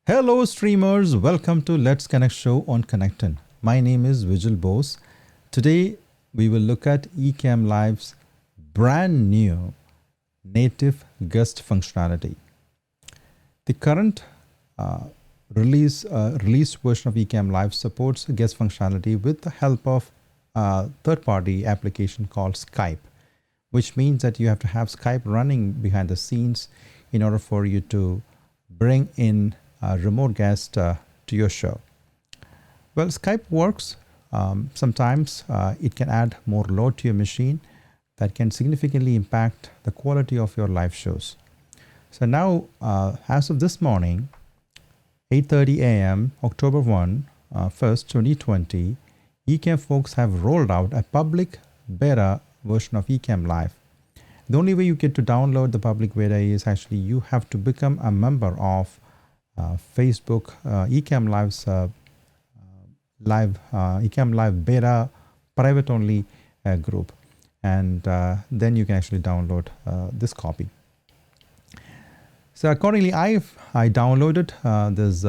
Hello streamers, welcome to Let's Connect show on KONNECTiN. My name is Vijay Bose. Today we will look at Ecamm Live's brand new native guest functionality. The current released version of Ecamm Live supports guest functionality with the help of a third-party application called Skype, which means that you have to have Skype running behind the scenes in order for you to bring in a remote guest to your show. Well, Skype works. Sometimes it can add more load to your machine that can significantly impact the quality of your live shows. So now, as of this morning, 8:30 a.m., October 1st, 2020, Ecamm folks have rolled out a public beta version of Ecamm Live. The only way you get to download the public beta is actually you have to become a member of Facebook Ecamm Live's Ecamm Live beta private only group, and then you can actually download this copy. So accordingly, I downloaded this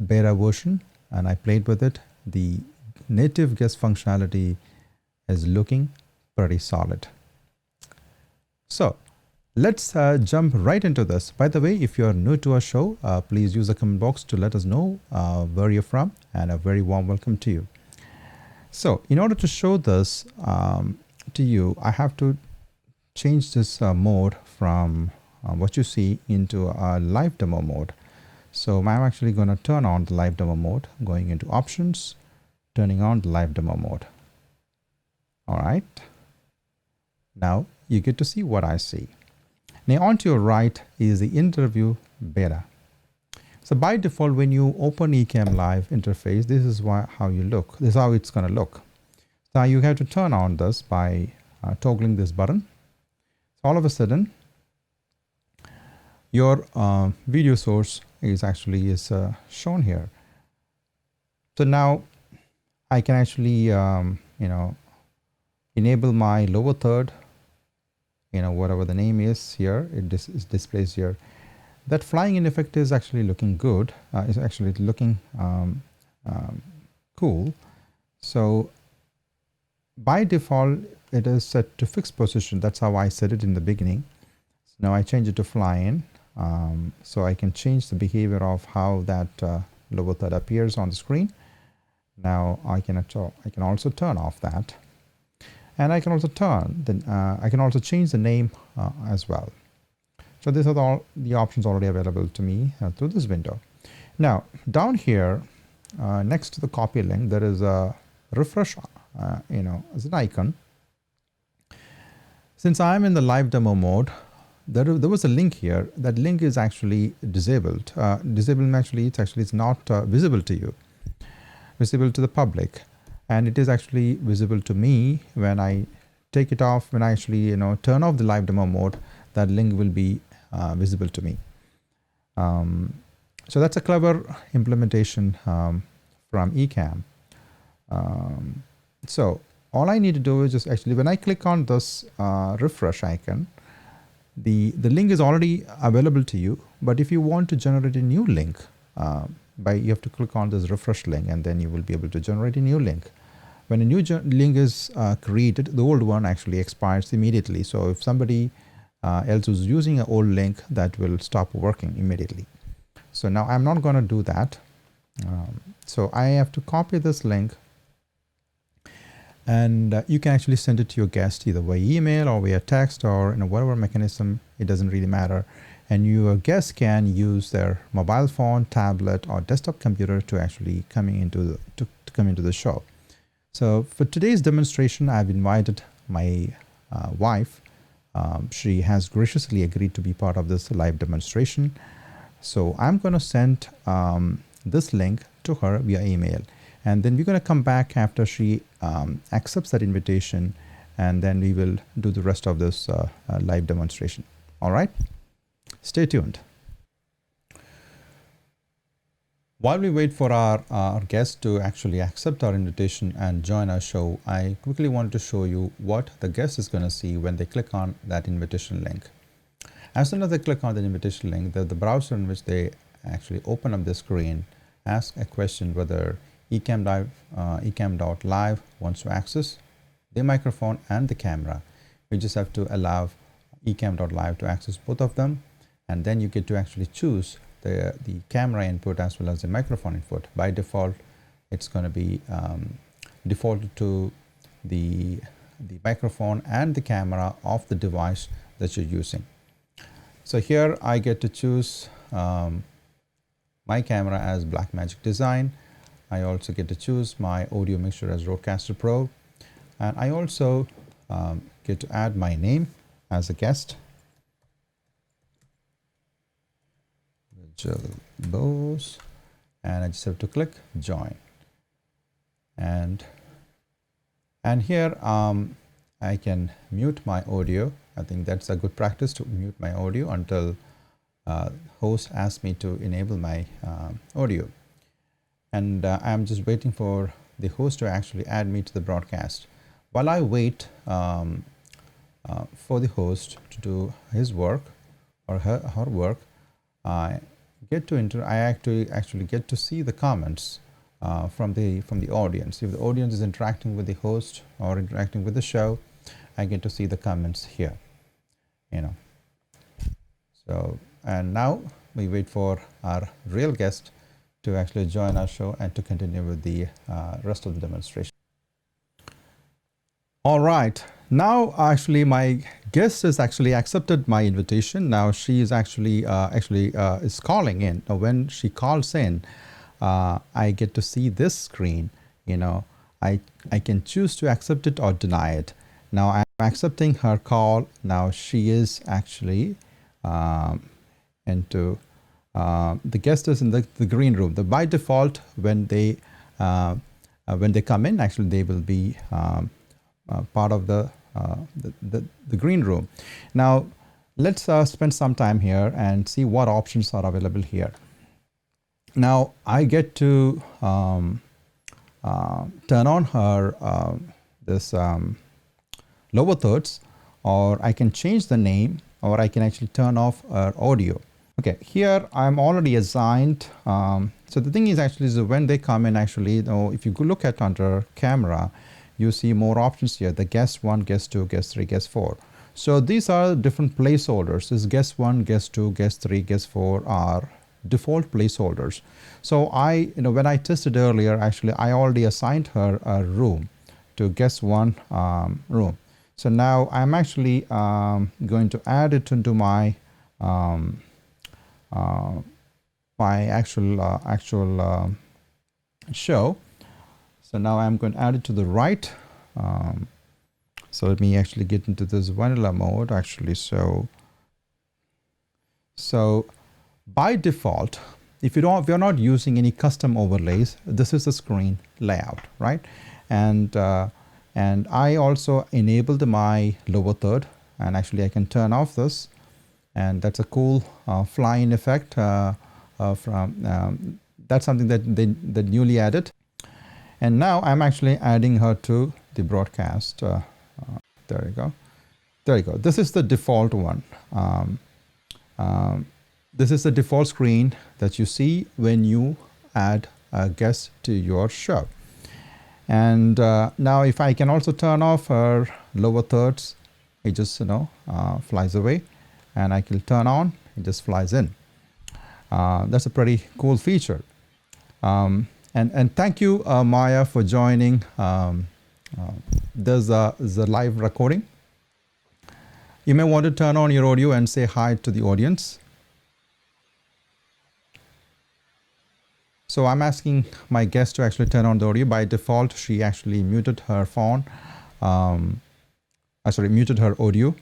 beta version and I played with it. The native guest functionality is looking pretty solid. So let's jump right into this. By the way, if you're new to our show, please use the comment box to let us know where you're from, and a very warm welcome to you. So in order to show this to you, I have to change this mode from what you see into a live demo mode. So I'm actually going to turn on the live demo mode, going into options, turning on the live demo mode. All right. Now you get to see what I see. Now on to your right is the interview beta. So by default, when you open Ecamm Live interface, this is how you look. This is how it's going to look. Now you have to turn on this by toggling this button. So all of a sudden, your video source is actually shown here. So now I can actually enable my lower third, whatever the name is here, it displays here. That flying in effect is actually looking good. It's actually looking cool. So by default, it is set to fixed position. That's how I set it in the beginning. So now I change it to fly in. So I can change the behavior of how that lower third appears on the screen. Now I can also turn off that. And I can also I can also change the name as well. So these are all the options already available to me through this window. Now down here, next to the copy link, there is a refresh, as an icon. Since I'm in the live demo mode, there was a link here. That link is actually disabled. Disabled actually, it's not visible to you, visible to the public. And it is actually visible to me when I take it off. When I actually turn off the live demo mode, that link will be visible to me. So that's a clever implementation from Ecamm. So all I need to do is just actually, when I click on this refresh icon, the link is already available to you. But if you want to generate a new link, you have to click on this refresh link, and then you will be able to generate a new link. When a new link is created, the old one actually expires immediately. So if somebody else is using an old link, that will stop working immediately. So now I'm not going to do that. So I have to copy this link, and you can actually send it to your guest either via email or via text or whatever mechanism. It doesn't really matter. And your guest can use their mobile phone, tablet, or desktop computer to actually come into the show. So for today's demonstration, I've invited my wife. She has graciously agreed to be part of this live demonstration. So I'm going to send this link to her via email, and then we're going to come back after she accepts that invitation, and then we will do the rest of this live demonstration. All right. Stay tuned. While we wait for our guest to actually accept our invitation and join our show, I quickly wanted to show you what the guest is going to see when they click on that invitation link. As soon as they click on the invitation link, the browser in which they actually open up the screen, ask a question whether Ecamm.live wants to access the microphone and the camera. You just have to allow Ecamm.live to access both of them, and then you get to actually choose the camera input as well as the microphone input. By default, it's going to be defaulted to the microphone and the camera of the device that you're using. So here I get to choose my camera as Blackmagic Design. I also get to choose my audio mixture as Rodecaster Pro, and I also get to add my name as a guest, Jill Bose, and I just have to click join. And here I can mute my audio. I think that's a good practice to mute my audio until host asks me to enable my audio. And I'm just waiting for the host to actually add me to the broadcast. While I wait for the host to do his work or her work, I actually get to see the comments from the audience. If the audience is interacting with the host or interacting with the show, I get to see the comments here. So, and now we wait for our real guest to actually join our show and to continue with the rest of the demonstration. All right, now actually my guest has actually accepted my invitation. Now she is actually is calling in. Now when she calls in, I get to see this screen. I can choose to accept it or deny it. Now I'm accepting her call. Now she is actually into the guest is in the green room. By default, when they come in, actually they will be part of the green room. Now let's spend some time here and see what options are available here. Now I get to turn on her this lower thirds, or I can change the name, or I can actually turn off her audio. Okay, here I'm already assigned. So the thing is actually is when they come in, actually, if you go look at under camera, you see more options here: the guest 1, guest 2, guest 3, guest 4. So these are different placeholders. This guest 1, guest 2, guest 3, guest 4 are default placeholders. So when I tested earlier, actually I already assigned her a room to guest 1 room. So now I'm actually going to add it into my my actual show. So now I'm going to add it to the right. So let me actually get into this vanilla mode actually. So by default, if you're not using any custom overlays, this is the screen layout, right? And I also enabled my lower third, and actually I can turn off this, and that's a cool fly-in effect from that's something that they newly added. And now I'm actually adding her to the broadcast. There you go. There you go. This is the default one. This is the default screen that you see when you add a guest to your show. And now if I can also turn off her lower thirds, it just flies away, and I can turn on, it just flies in. That's a pretty cool feature. And thank you, Maya, for joining. There's a live recording. You may want to turn on your audio and say hi to the audience. So I'm asking my guest to actually turn on the audio. By default, she actually muted her phone. Muted her audio.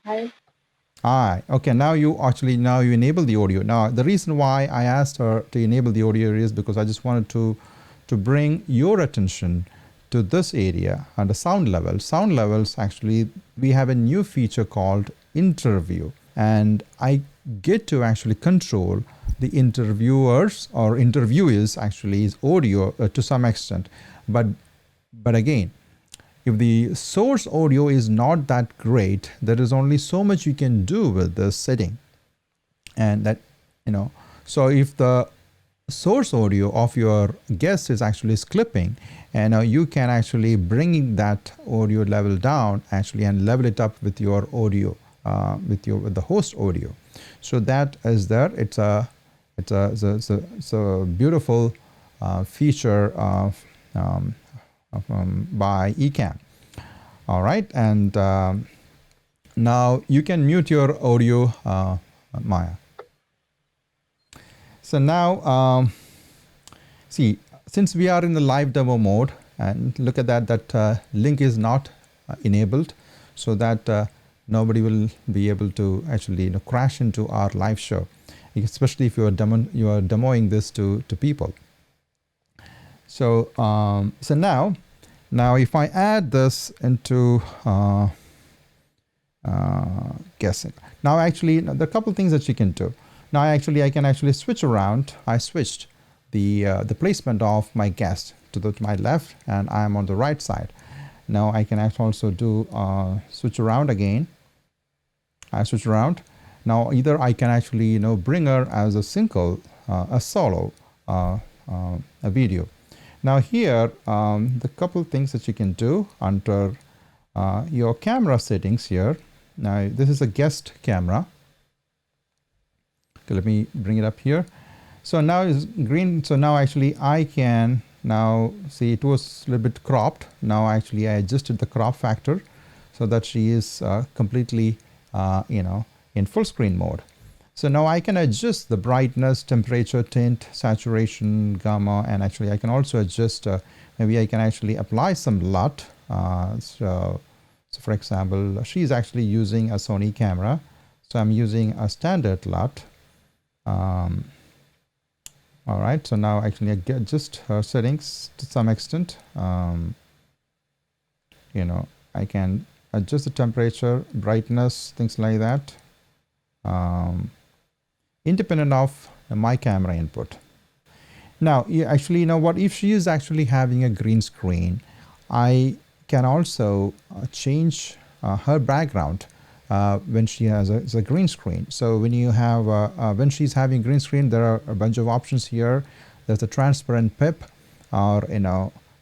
Hi. Hi. Okay, now you enable the audio. Now the reason why I asked her to enable the audio is because I just wanted to bring your attention to this area under sound levels. Sound levels, actually, we have a new feature called interview, and I get to actually control the interviewers or interviewees actually is audio to some extent, but again, if the source audio is not that great, there is only so much you can do with this setting. And that, so if the source audio of your guest is actually clipping, and you can actually bring that audio level down actually and level it up with your audio, with the host audio. So that is there. It's a beautiful feature by Ecamm. All right, and now you can mute your audio, Maya. So now, see, since we are in the live demo mode, and look at that link is not enabled, so that nobody will be able to actually crash into our live show, especially if you are demoing this to people. So so now if I add this into guessing, now actually there are a couple things that you can do. Now I can actually switch around. I switched the placement of my guest to my left, and I am on the right side. Now I can also do switch around again. I switch around. Now either I can actually bring her as a single, a solo, a video. Now here, the couple things that you can do under your camera settings here. Now this is a guest camera. Okay, let me bring it up here. So now it's green. So now actually I can now see it was a little bit cropped. Now actually I adjusted the crop factor so that she is completely in full screen mode. So now I can adjust the brightness, temperature, tint, saturation, gamma, and actually I can also adjust, maybe I can actually apply some LUT. So for example, she's actually using a Sony camera. So I'm using a standard LUT. All right, so now actually I get just her settings to some extent. I can adjust the temperature, brightness, things like that, independent of my camera input. Now, actually, what if she is actually having a green screen, I can also change her background when she has a green screen. So when you have when she's having green screen, there are a bunch of options here. There's a transparent pip, or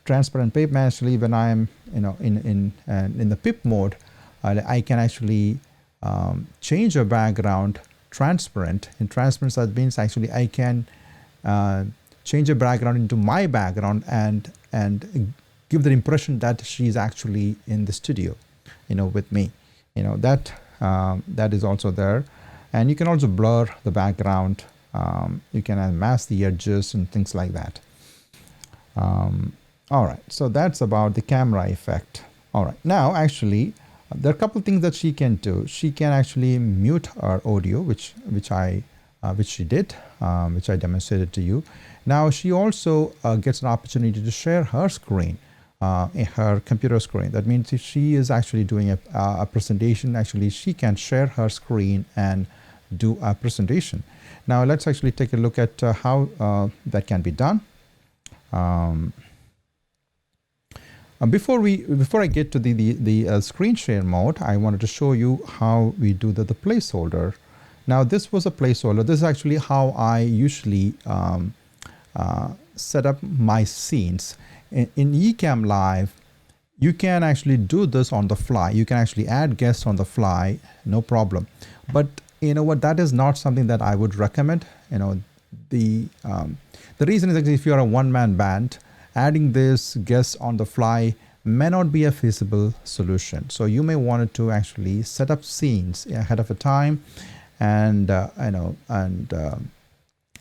transparent pip. Actually, when I'm in the pip mode, I can actually change a background transparent. In transparent, that means actually I can change a background into my background and give the impression that she's actually in the studio, with me. That is also there, and you can also blur the background. You can mask the edges and things like that. All right, so that's about the camera effect. All right, now actually there are a couple things that she can do. She can actually mute our audio, which she did, which I demonstrated to you. Now she also gets an opportunity to share her screen, her computer screen. That means if she is actually doing a presentation, actually she can share her screen and do a presentation. Now let's actually take a look at how that can be done. Before I get to the screen share mode, I wanted to show you how we do the placeholder. Now this was a placeholder. This is actually how I usually set up my scenes. In Ecamm Live, you can actually do this on the fly. You can actually add guests on the fly, no problem. But that is not something that I would recommend. The reason is that if you are a one-man band, adding this guest on the fly may not be a feasible solution. So you may want to actually set up scenes ahead of a time, and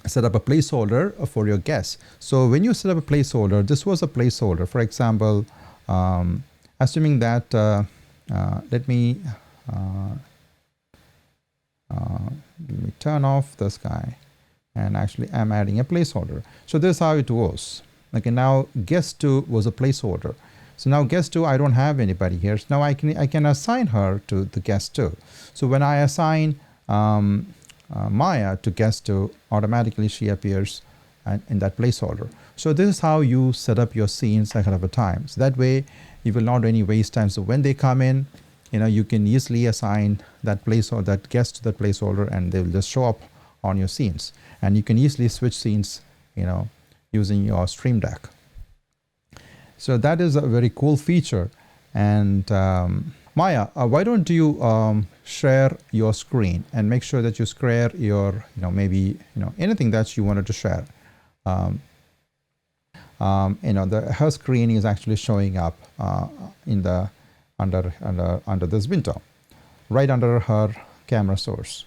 set up a placeholder for your guests. So when you set up a placeholder, this was a placeholder. For example, assuming that let me turn off this guy, and actually I'm adding a placeholder. So this is how it was. Okay, now guest 2 was a placeholder. So now guest 2, I don't have anybody here. So now I can assign her to the guest 2. So when I assign Maya to guest 2, automatically she appears in that placeholder. So this is how you set up your scenes ahead of a time. So that way You will not do any waste time. So when they come in, you can easily assign that placeholder, that guest to that placeholder, and they will just show up on your scenes. And you can easily switch scenes, using your Stream Deck. So that is a very cool feature. And Maya, why don't you share your screen and make sure that you share your, maybe anything that you wanted to share. Her screen is actually showing up in the under this window, right under her camera source.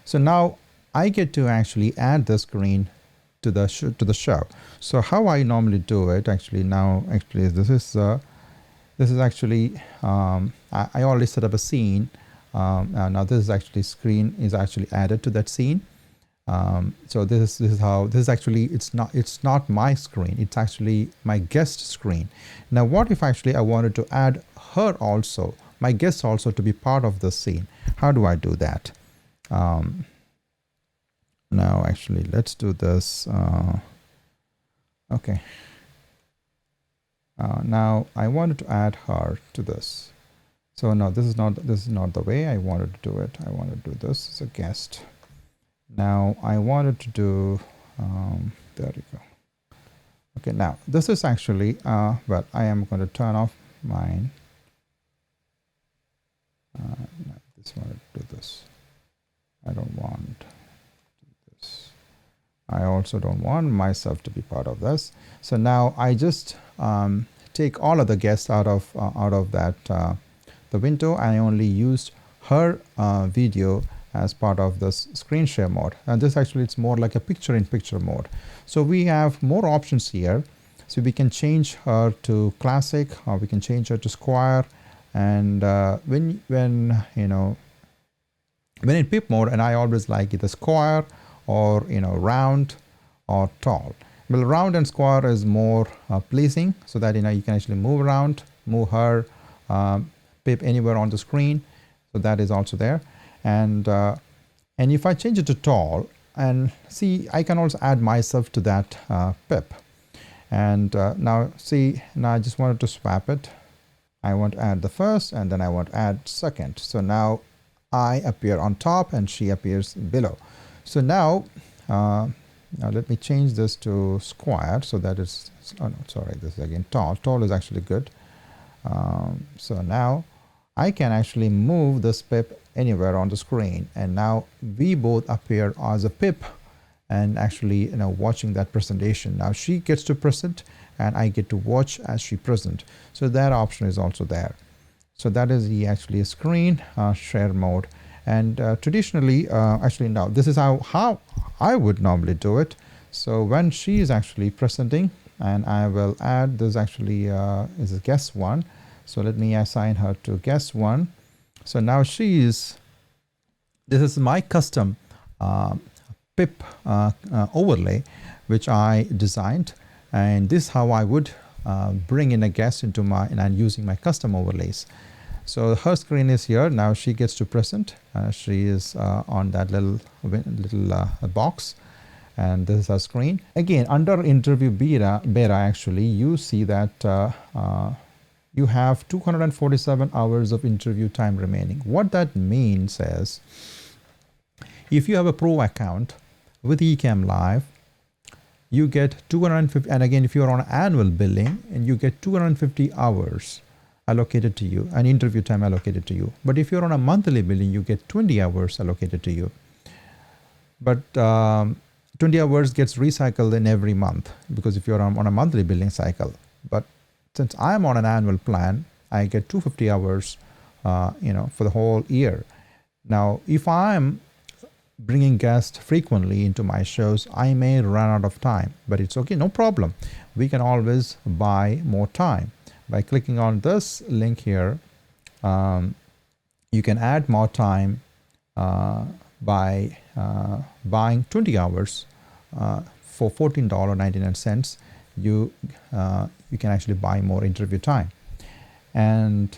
So now I get to actually add the screen to the show. So how I normally do it, actually this is actually I already set up a scene. Now this is actually screen is actually added to that scene. So this is actually it's not my screen, it's actually my guest screen. Now what if actually I wanted to add her also, my guest also, to be part of the scene? How do I do that? Now actually let's do this. Okay. Now I wanted to add her to this. So no, this is not the way I wanted to do it. I wanted to do this as a guest. Now I wanted to do there you go. Okay, now this is actually well, I am going to turn off mine. No, this wanted to do this. I don't want to do this. I also don't want myself to be part of this. So now I just take all of the guests out of that the window. I only used her video as part of this screen share mode, and this actually it's more like a picture-in-picture mode. So we have more options here. So we can change her to classic, or we can change her to square. And when in pip mode, and I always like either square or round or tall. Well, round and square is more pleasing, so that you can actually move around, move her pip anywhere on the screen. So that is also there. And if I change it to tall, and see, I can also add myself to that pip. And now see, now I just wanted to swap it. I want to add the first, and then I want to add second. So now I appear on top and she appears below. So now let me change this to square, so that is, oh no, sorry, this is again tall. Tall is actually good. So now I can actually move this pip anywhere on the screen, and now we both appear as a pip and actually watching that presentation. Now she gets to present and I get to watch as she present. So that option is also there. So that is actually a screen share mode. And traditionally, actually now this is how I would normally do it. So when she is actually presenting, and I will add this actually is a guest one. So let me assign her to guest one. So now this is my custom pip overlay, which I designed, and this is how I would bring in a guest into and I'm using my custom overlays. So her screen is here. Now she gets to present. She is on that little box, and this is her screen. Again, under interview beta actually, you see that you have 247 hours of interview time remaining. What that means is, if you have a pro account with Ecamm Live, you get 250, and again, if you are on annual billing, and you get 250 hours allocated to you, and interview time allocated to you. But if you're on a monthly billing, you get 20 hours allocated to you. But 20 hours gets recycled in every month, because if you're on a monthly billing cycle. But since I'm on an annual plan, I get 250 hours, for the whole year. Now, if I'm bringing guests frequently into my shows, I may run out of time, but it's okay, no problem. We can always buy more time. By clicking on this link here, you can add more time by buying 20 hours for $14.99. You can actually buy more interview time. And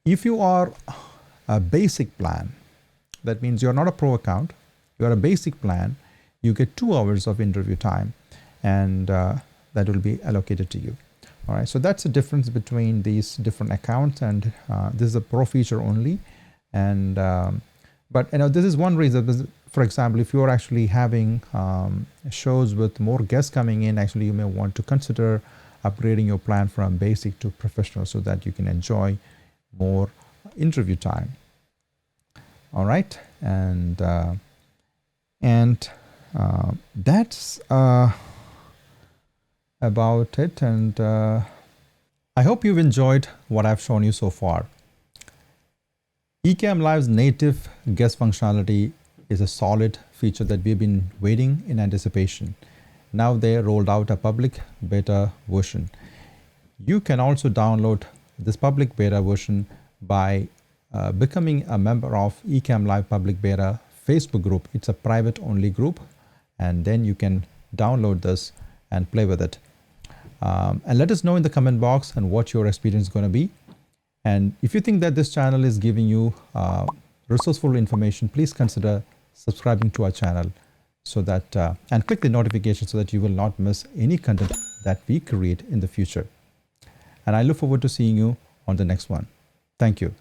if you are a basic plan, that means you're not a pro account, you're a basic plan, you get 2 hours of interview time, and that will be allocated to you. All right, so that's the difference between these different accounts, and this is a pro feature only. And but this is one reason. For example, if you're actually having shows with more guests coming in, actually you may want to consider upgrading your plan from basic to professional so that you can enjoy more interview time. All right, and that's about it. And I hope you've enjoyed what I've shown you so far. Ecamm Live's native guest functionality is a solid feature that we've been waiting in anticipation. Now they rolled out a public beta version. You can also download this public beta version by becoming a member of Ecamm Live public beta Facebook group. It's a private only group, and then you can download this and play with it. And let us know in the comment box and what your experience is going to be. And if you think that this channel is giving you resourceful information, please consider subscribing to our channel so that and click the notification so that you will not miss any content that we create in the future. And I look forward to seeing you on the next one. Thank you.